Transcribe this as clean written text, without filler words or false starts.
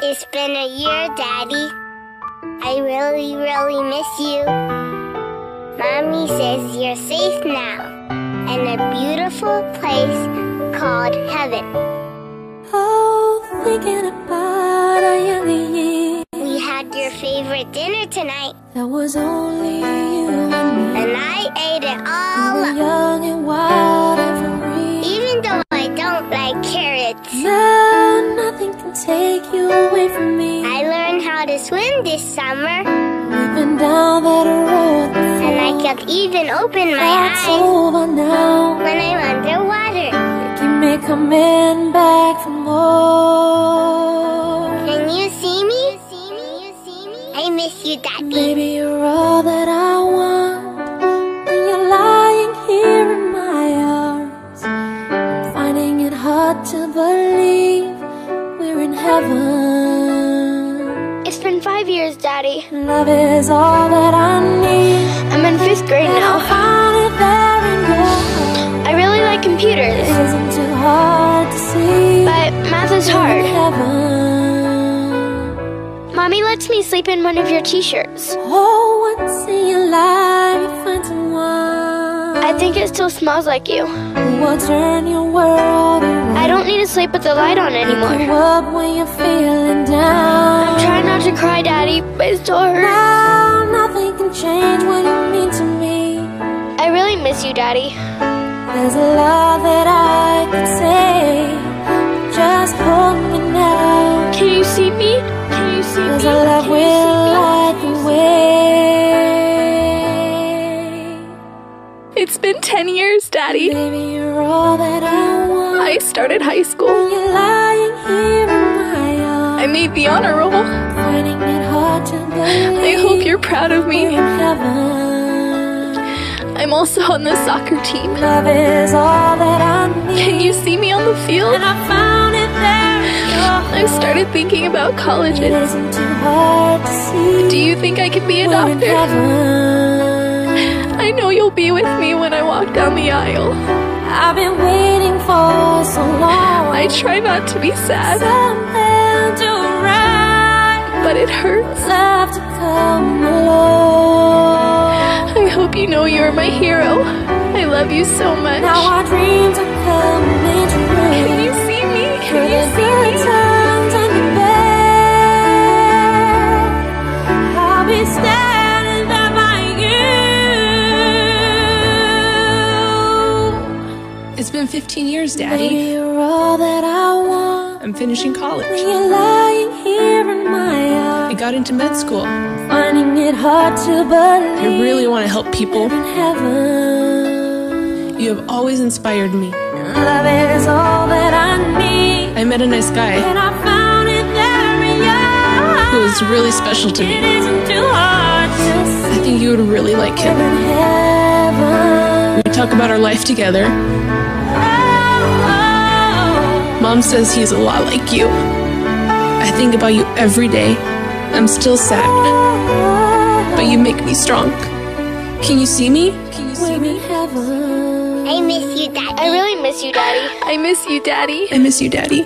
It's been a year, Daddy. I really, really miss you. Mommy says you're safe now in a beautiful place called heaven. Oh, thinking about our younger years. We had your favorite dinner tonight. That was only you and me. And I ate it all We were up. young and wild and free. Even though I don't like carrots. Now nothing can take you away from me. I learned how to swim this summer. We've been down that road before. And I could even open my That's eyes over now. when I'm underwater. Keep me coming back for more. Can you see me? I miss you, Daddy. Baby, you're all that I want. When you're lying here in my arms, I'm finding it hard to believe we're in heaven. It's been 5 years, Daddy. Love is all that I need. I'm in 5th grade And I now. found it there in your heart. I really like computers, It isn't too hard to see. but math is hard. Heaven. Mommy lets me sleep in one of your t-shirts. Oh, once in your life you find someone I think it still smells like you. who will turn your world around. I don't need to sleep with the light on Pick anymore. you up when you're feeling down. I'm trying not to cry, Daddy, but it still hurts. Now nothing can change what you mean to me. I really miss you, Daddy. There's a lot that I could say. Just hold me now. Can you see me? Can you see me? Cause our love Can you will see me? light the way. It's been 10 years, Daddy. Baby, you're all that I want. I started high school. You're lying here in my arms. I made the honor roll. Finding it hard to believe. I hope you're proud of we're me. in heaven. I'm also on the soccer team. Love is all that I need. Can you see me on the field? And I found it there in your heart. I've started thinking about It colleges. isn't too hard to see. Do you think I can be a We're in doctor? heaven. I know you'll be with me when I walk down the aisle. I've been waiting for so long. I try not to be sad, Something to write. but it hurts. Love to come along. I hope you know you're my hero. I love you so much. Now our dreams are coming true. Can you see me? For Can the you see good me? times and the bad, I'll be standing there by you. It's been 15 years, Daddy. Baby, you're all that I want. I'm finishing college. When you're lying here in my I arms, got into med school. finding it hard to believe. I really want to help people. we're in heaven. You have always inspired me. Love is all that I need. I met a nice guy And I found it there in your heart. who was really special to It me. isn't too hard to see. I think you would really like We're him. in heaven. We talk about our life together. Oh, Mom says he's a lot like you. I think about you every day. I'm still sad, but you make me strong. Can you see me? Can you see we're me? in heaven. I miss you, Daddy. I really miss you, Daddy. I miss you, Daddy. I miss you, Daddy.